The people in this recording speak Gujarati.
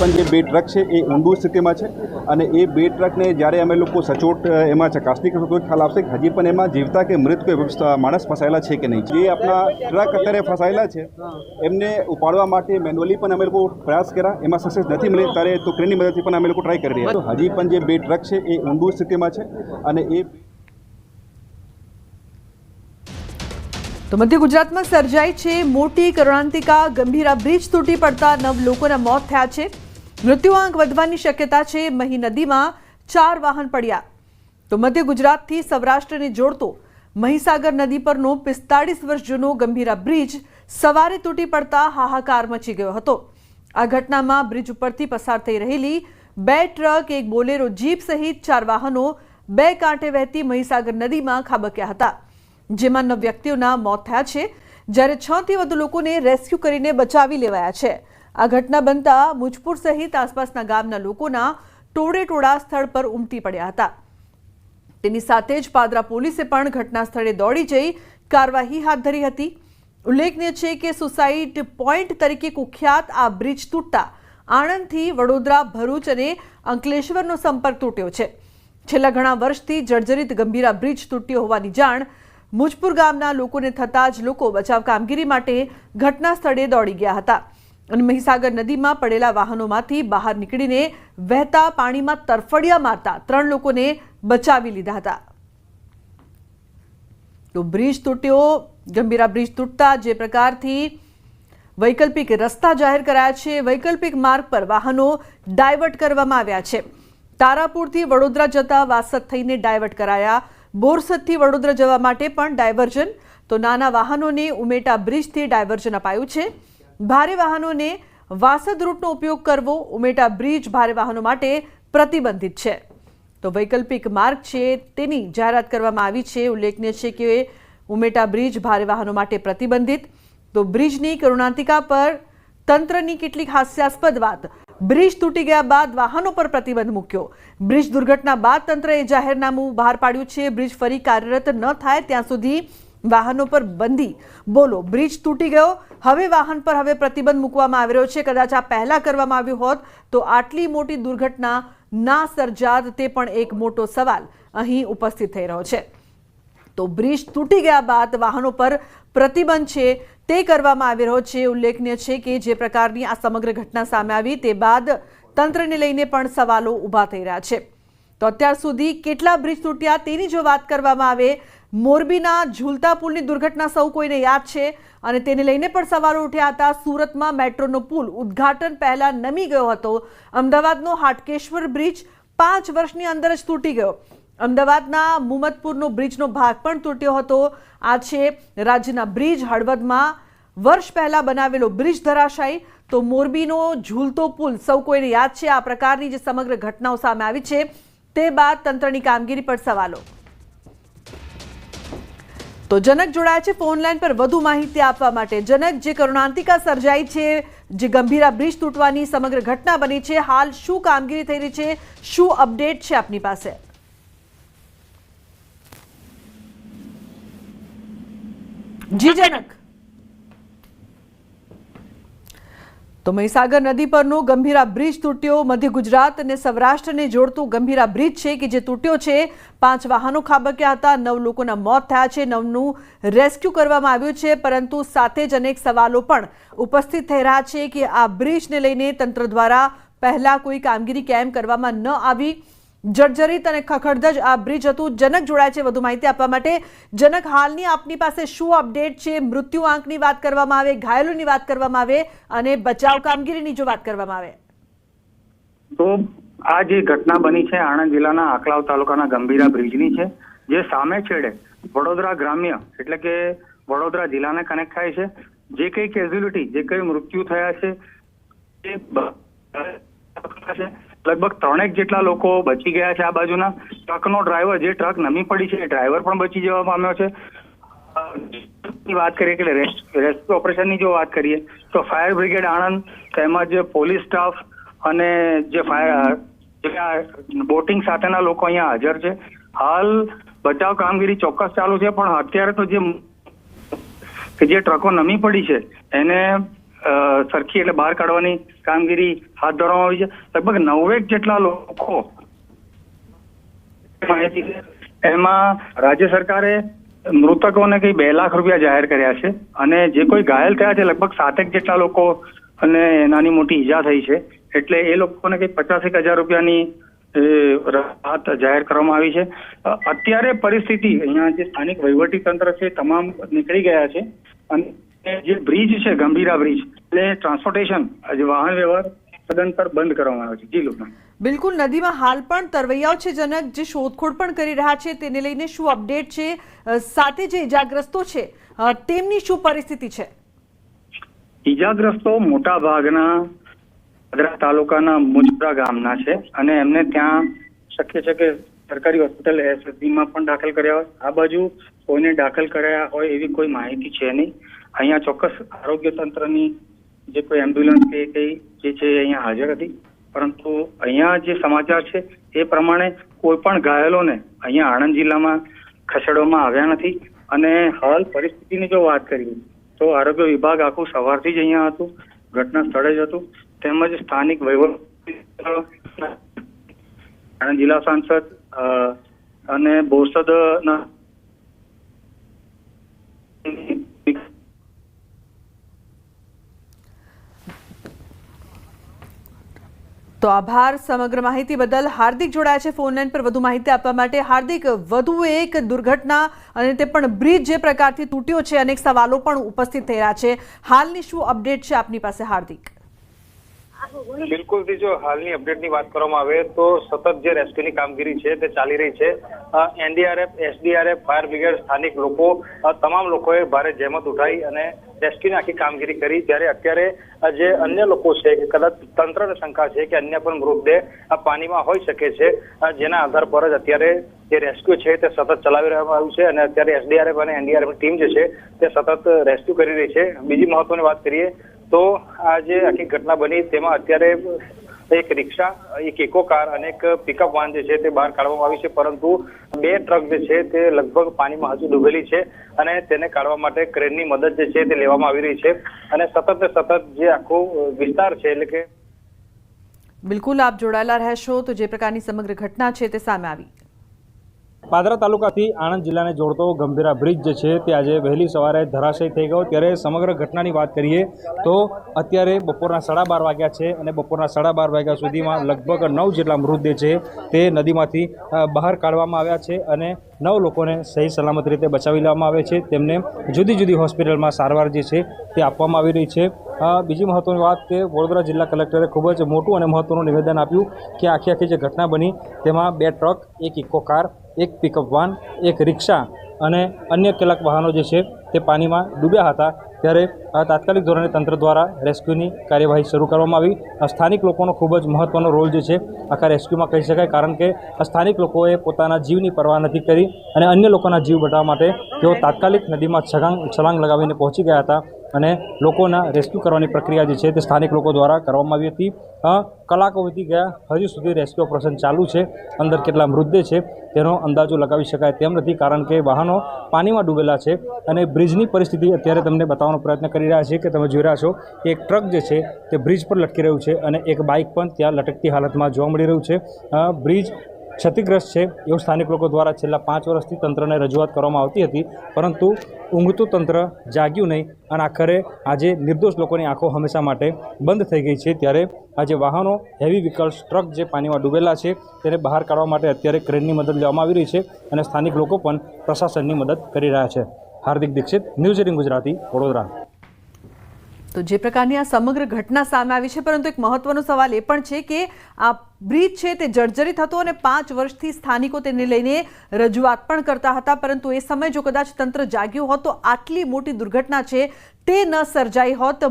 પણ જે બે ટ્રક છે એ ઊંડું સ્થિતિમાં છે અને એ બે ટ્રકને જ્યારે અમે લોકો સચોટ એમાં ચકાસણી કરશું તો ખ્યાલ આવશે કે હજી પણ એમાં જીવતા કે મૃત કોઈ માણસ ફસાયેલા છે કે નહીં. જે આપણા ટ્રક અત્યારે ફસાયેલા છે એમને ઉપાડવા માટે મેન્યુઅલી પણ અમે લોકો પ્રયાસ કર્યા, એમાં સક્સેસ નથી મળી ત્યારે તો ક્રેનની મદદથી પણ અમે લોકો ટ્રાય કરી રહ્યા. તો હજી પણ જે બે ટ્રક છે એ ઊંડું સ્થિતિમાં છે અને એ તો મધ્ય ગુજરાતમાં સર્જાઈ છે મોટી કરુણાંતિકા. ગંભીરા બ્રિજ તૂટી પડતા 9 લોકોના મોત થયા છે. મૃત્યુઆંક વધવાની શક્યતા છે. મહી નદીમાં 4 વાહન પડ્યા. તો મધ્ય ગુજરાતથી સૌરાષ્ટ્રને જોડતો મહીસાગર નદી પરનો 45 વર્ષ જૂનો ગંભીરા બ્રિજ સવારે તૂટી પડતા હાહાકાર મચી ગયો હતો. આ ઘટનામાં બ્રિજ ઉપરથી પસાર થઈ રહેલી 2 ટ્રક, એક બોલેરો જીપ સહિત 4 વાહનો 2 કાંઠે વહેતી મહીસાગર નદીમાં ખાબક્યા હતા, જેમાં 9 વ્યક્તિઓના મોત થયા છે, જ્યારે 6 થી વધુ લોકોને રેસ્ક્યુ કરીને બચાવી લેવાયા છે. આ ઘટના બનતા મુજપુર સહિત આસપાસના ગામના લોકોના ટોળે-ટોળા સ્થળ પર ઉમટી પડ્યા હતા. તેની સાથે જ પાદરા પોલીસે પણ ઘટના સ્થળે દોડી જઈ કાર્યવાહી હાથ ધરી હતી. ઉલ્લેખનીય છે કે સુસાઇડ પોઈન્ટ તરીકે કુખ્યાત આ બ્રિજ તૂટતા આણંદથી વડોદરા, ભરૂચ અને અંકલેશ્વરનો સંપર્ક તૂટ્યો છે. છેલ્લા ઘણા વર્ષથી જર્જરિત ગંભીરા બ્રિજ તૂટ્યો હોવાની જાણ મુજપુર ગામના લોકોને થતાં જ લોકો બચાવ કામગીરી માટે ઘટના સ્થળે દોડી ગયા હતા અને મહીસાગર નદીમાં પડેલા વાહનોમાંથી બહાર નીકળીને વહેતા પાણીમાં તરફડિયા મારતા 3 લોકોને બચાવી લીધા હતા. તો બ્રિજ તૂટ્યો. ગંભીરા બ્રિજ તૂટતા જે પ્રકારથી વૈકલ્પિક રસ્તા જાહેર કરાયા છે, વૈકલ્પિક માર્ગ પર વાહનો ડાયવર્ટ કરવામાં આવ્યા છે. તારાપુરથી વડોદરા જતા વાસદ થઈને ડાયવર્ટ કરાયા. બોરસદથી વડોદરા જવા માટે પણ ડાયવર્ઝન. તો નાના વાહનોને ઉમેટા બ્રિજથી ડાયવર્ઝન અપાયું છે. ભારે વાહનોને વાસદ રૂટનો ઉપયોગ કરવો, ઉમેટા બ્રિજ ભારે વાહનો માટે પ્રતિબંધિત છે. તો વૈકલ્પિક માર્ગ છે તેની જાહેરાત કરવામાં આવી છે. ઉલ્લેખનીય છે કે ઉમેટા બ્રિજ ભારે વાહનો માટે પ્રતિબંધિત. તો બ્રિજની કરુણાંતિકા પર તંત્રની કેટલીક હાસ્યાસ્પદ વાત. બ્રિજ તૂટી ગયા બાદ વાહનો પર પ્રતિબંધ મૂક્યો. બ્રિજ દુર્ઘટના બાદ તંત્રએ જાહેરનામું બહાર પાડ્યું છે. બ્રિજ ફરી કાર્યરત ન થાય ત્યાં સુધી વાહનો પર બંધી. બોલો, બ્રિજ તૂટી ગયો, હવે વાહન પર હવે પ્રતિબંધ મૂકવામાં આવી રહ્યો છે. કદાચ આ પહેલા કરવામાં આવ્યું હોત તો આટલી મોટી દુર્ઘટના ના સર્જાત, તે પણ એક મોટો સવાલ અહીં ઉપસ્થિત થઈ રહ્યો છે. તો બ્રિજ તૂટી ગયા બાદ વાહનો પર પ્રતિબંધ છે તે કરવામાં આવી રહ્યો છે. ઉલ્લેખનીય છે કે જે પ્રકારની આ સમગ્ર ઘટના સામે આવી તે બાદ તંત્રને લઈને પણ સવાલો ઊભા થઈ રહ્યા છે. તો અત્યાર સુધી કેટલા બ્રિજ તૂટ્યા તેની જો વાત કરવામાં આવે, મોરબીના ઝૂલતા પુલની દુર્ઘટના સૌ કોઈને યાદ છે અને તેને લઈને પણ સવાલો ઉઠ્યા હતા. સુરતમાં મેટ્રોનો પુલ ઉદ્ઘાટન પહેલા નમી ગયો હતો. અમદાવાદનો હાટકેશ્વર બ્રિજ 5 વર્ષની અંદર જ તૂટી ગયો. અમદાવાદના મુમતપુરનો બ્રિજનો ભાગ પણ તૂટ્યો હતો. આ છે રાજ્યના બ્રિજ. હળવદમાં વર્ષ પહેલા બનાવેલો બ્રિજ ધરાશાયી. તો મોરબીનો ઝૂલતો પુલ સૌ કોઈને યાદ છે. આ પ્રકારની જે સમગ્ર ઘટનાઓ સામે આવી છે તે બાદ તંત્રની કામગીરી પર સવાલો. તો જનક જોડાયા છે ફોન લાઈન પર વધુ માહિતી આપવા માટે. જનક, જે કરુણાંતિકા સર્જાઈ છે, જે ગંભીરા બ્રિજ તૂટવાની સમગ્ર ઘટના બની છે, હાલ શું કામગીરી થઈ રહી છે, શું અપડેટ છે આપની પાસે? જી જનક. તો મહીસાગર નદી પરનો ગંભીરા બ્રિજ તૂટ્યો. મધ્ય ગુજરાત અને સૌરાષ્ટ્રને જોડતું ગંભીરા બ્રિજ છે કે જે તૂટ્યો છે. 5 વાહનો ખાબક્યા હતા, 9 લોકોના મોત થયા છે, 9નું રેસ્ક્યુ કરવામાં આવ્યું છે. પરંતુ સાથે જ અનેક સવાલો પણ ઉપસ્થિત થઈ રહ્યા છે કે આ બ્રિજને લઈને તંત્ર દ્વારા પહેલા કોઈ કામગીરી કેમ કરવામાં ન આવી. જર્જરિત અને ખખડધજ આ બ્રિજ હતું. જનક જોડાય છે વધુ માહિતી આપવા માટે. જનક, હાલની આપની પાસે શું અપડેટ છે? મૃત્યુ આંકની વાત કરવામાં આવે, ઘાયલોની વાત કરવામાં આવે અને બચાવ કામગીરીની જો વાત કરવામાં આવે તો આ જે ઘટના બની છે આણંદ જિલ્લાના આંકલાવ તાલુકાના ગંભીરા બ્રિજની છે, જે સામે છેડે વડોદરા ગ્રામ્ય એટલે કે વડોદરા જિલ્લાને કનેક્ટ થાય છે. જે કઈ કેઝ્યુલિટી, જે કઈ મૃત્યુ થયા છે લગભગ 3 જેટલા લોકો બચી ગયા છે. આ બાજુના ટ્રકનો ડ્રાઈવર, જે ટ્રક નમી પડી છે એ ડ્રાઈવર પણ બચી જવા પામ્યો છે. વાત કરીએ કે રેસ્ક્યુ ઓપરેશનની જો વાત કરીએ તો ફાયર બ્રિગેડ આણંદ તેમજ પોલીસ સ્ટાફ અને જે બોટિંગ સાથેના લોકો અહીંયા હાજર છે. હાલ બચાવ કામગીરી ચોક્કસ ચાલુ છે, પણ અત્યારે તો જે ટ્રકો નમી પડી છે એને સરખી એટલે બહાર કાઢવાની કામગીરી હાથ ધરવામાં આવી છે. લગભગ 90 જેટલા લોકો માહિતી છે. એમાં રાજ્ય સરકારે મૃતકોને કઈ 2 લાખ રૂપિયા જાહેર કર્યા છે અને જે કોઈ ઘાયલ થયા છે લગભગ 7 જેટલા લોકો અને નાની મોટી ઈજા થઈ છે, એટલે એ લોકોને કઈ 50,000 રૂપિયાની રાહત જાહેર કરવામાં આવી છે. અત્યારે પરિસ્થિતિ અહીંયા જે સ્થાનિક વહીવટી તંત્ર છે તમામ નીકળી ગયા છે અને જે બ્રિજ છે ગંભીરા બ્રિજ એટલે ટ્રાન્સપોર્ટેશન વાહન વ્યવહાર સદંતર બંધ કરવામાં આવ્યો છે. જી લોકનાથ. બિલકુલ, નદીમાં હાલ પણ તરવૈયાઓ છે જનક જે શોધખોળ પણ કરી રહ્યા છે, તેને લઈને શું અપડેટ છે? સાથે જે ઇજાગ્રસ્તો છે તેમની શું પરિસ્થિતિ છે? ઈજાગ્રસ્તો મોટા ભાગના પાદરા તાલુકાના મુજપરા ગામના છે અને એમને ત્યાં શક્ય છે કે સરકારી હોસ્પિટલ એસએસબીમાં પણ દાખલ કર્યા હોય. આ બાજુ કોઈને દાખલ કર્યા હોય એવી કોઈ માહિતી છે નહીં. અહીંયા ચોક્કસ આરોગ્ય તંત્રની જે કોઈ એમ્બ્યુલન્સ કે કઈ જે છે અહીંયા હાજર હતી, પરંતુ અહીંયા જે સમાચાર છે એ પ્રમાણે કોઈ પણ ઘાયલોને અહીંયા આણંદ જિલ્લામાં ખસેડવામાં આવ્યા નથી. અને હાલ પરિસ્થિતિની જો વાત કરીએ તો આરોગ્ય વિભાગ આખું સવારથી જ અહીંયા હતું, ઘટના સ્થળે જ હતું, તેમજ સ્થાનિક વહીવટ આણંદ જિલ્લા સાંસદ અને બોરસદના તો આભાર સમગ્ર માહિતી બદલ. હાર્દિક જોડાયા છે ફોન લાઈન પર વધુ માહિતી આપવા માટે. હાર્દિક, વધુ એક દુર્ઘટના અને તે પણ બ્રિજ જે પ્રકારથી તૂટ્યો છે, અનેક સવાલો પણ ઉપસ્થિત થઈ રહ્યા છે. હાલની શું અપડેટ છે આપની પાસે હાર્દિક? બિલકુલ, જો હાલની અપડેટની વાત કરવામાં આવે તો સતત જે રેસ્ક્યુની કામગીરી છે તે ચાલી રહી છે. એનડીઆરએફ, એસડીઆરએફ, ફાયર બ્રિગેડ, સ્થાનિક લોકો, તમામ લોકોએ ભારે જહેમત ઉઠાવી અને રેસ્ક્યુની આખી કામગીરી કરી. ત્યારે અત્યારે જે અન્ય લોકો છે કે કદાચ તંત્રને શંકા છે કે અન્ય પણ મૃતદેહ પાણીમાં હોઈ શકે છે, જેના આધાર પર જ અત્યારે જે રેસ્ક્યુ છે તે સતત ચલાવી રહેવામાં આવ્યું છે અને અત્યારે એસડીઆરએફ અને એનડીઆરએફ ટીમ જે છે તે સતત રેસ્ક્યુ કરી રહી છે. બીજી મહત્વની વાત કરીએ તો આ જે આખી ઘટના બની તેમાં અત્યારે એક રિક્ષા, એક ઇકો કાર અને એક પિકઅપ વાન જે છે તે બહાર કાઢવામાં આવી છે, પરંતુ 2 ટ્રક જે છે તે લગભગ પાણીમાં હજુ ડૂબેલી છે અને તેને કાઢવા માટે ક્રેનની મદદ જે છે તે લેવામાં આવી રહી છે. અને સતત જે આખો વિસ્તાર છે એટલે કે બિલકુલ આપ જોડાયેલા રહેશો. તો જે પ્રકારની સમગ્ર ઘટના છે તે સામે આવી. પાદરા તાલુકાથી આણંદ જિલ્લાને જોડતો ગંભીરા બ્રિજ જે છે તે આજે વહેલી સવારે ધરાશયી થઈ ગયો. ત્યારે સમગ્ર ઘટનાની વાત કરીએ તો અત્યારે બપોરના 12:30 વાગ્યા છે અને બપોરના 12:30 વાગ્યા સુધીમાં લગભગ 9 જેટલા મૃતદેહ છે તે નદીમાંથી બહાર કાઢવામાં આવ્યા છે અને 9 લોકોને સહી સલામત રીતે બચાવી લેવામાં આવે છે. તેમને જુદી જુદી હોસ્પિટલમાં સારવાર જે છે તે આપવામાં આવી રહી છે. બીજી મહત્વની વાત કે વડોદરા જિલ્લા કલેક્ટરે ખૂબ જ મોટું અને મહત્વનું નિવેદન આપ્યું કે આખી જે ઘટના બની તેમાં 2 ટ્રક, એક ઇકો કાર, એક પિકઅપ વાન, એક રિક્ષા અને અન્ય કેટલાક વાહનો જે છે તે પાણીમાં ડૂબ્યા હતા. ત્યારે તાત્કાલિક ધોરણે તંત્ર દ્વારા રેસ્ક્યુની કાર્યવાહી શરૂ કરવામાં આવી. સ્થાનિક લોકોનો ખૂબ જ મહત્વનો રોલ જે છે આખા રેસ્ક્યુમાં કહી શકાય, કારણ કે સ્થાનિક લોકોએ પોતાના જીવની પરવા નથી કરી અને અન્ય લોકોના જીવ બચાવવા માટે તેઓ તાત્કાલિક નદીમાં છલાંગ લગાવીને પહોંચી ગયા હતા અને લોકોના રેસ્ક્યુ કરવાની પ્રક્રિયા જે છે તે સ્થાનિક લોકો દ્વારા કરવામાં આવી હતી. કલાકો વીતી ગયા, હજુ સુધી રેસ્ક્યુ ઓપરેશન ચાલુ છે. અંદર કેટલા મૃતદેહ છે તેનો અંદાજો લગાવી શકાય તેમ નથી, કારણ કે વાહનો પાણીમાં ડૂબેલા છે અને બ્રિજની પરિસ્થિતિ અત્યારે તમને બતાવવાનો પ્રયત્ન કરી રહ્યા છીએ કે તમે જોઈ રહ્યા છો કે એક ટ્રક જે છે તે બ્રિજ પર લટકી રહ્યું છે અને એક બાઇક પણ ત્યાં લટકતી હાલતમાં જોવા મળી રહ્યું છે. બ્રિજ ક્ષતિગ્રસ્ત છે એવું સ્થાનિક લોકો દ્વારા છેલ્લા 5 વર્ષથી તંત્રને રજૂઆત કરવામાં આવતી હતી, પરંતુ ઊંઘતું તંત્ર જાગ્યું નહીં અને આખરે આજે નિર્દોષ લોકોની આંખો હંમેશા માટે બંધ થઈ ગઈ છે. ત્યારે આજે વાહનો, હેવી વ્હીકલ્સ, ટ્રક જે પાણીમાં ડૂબેલા છે તેને બહાર કાઢવા માટે અત્યારે ક્રેનની મદદ લેવામાં આવી રહી છે અને સ્થાનિક લોકો પણ પ્રશાસનની મદદ કરી રહ્યા છે. હાર્દિક દીક્ષિત, ન્યૂઝ 18 ગુજરાતી, વડોદરા. તો જે પ્રકારની આ સમગ્ર ઘટના સામે આવી છે, પરંતુ એક મહત્વનો સવાલ એ પણ છે કે આ બ્રિજ છે તે જર્જરિત હતો અને 5 વર્ષથી સ્થાનિકો તેને લઈને રજૂઆત પણ કરતા હતા, પરંતુ એ સમયે જો કદાચ તંત્ર જાગ્યું હોત તો આટલી મોટી દુર્ઘટના છે તે ન સર્જાઈ હોત.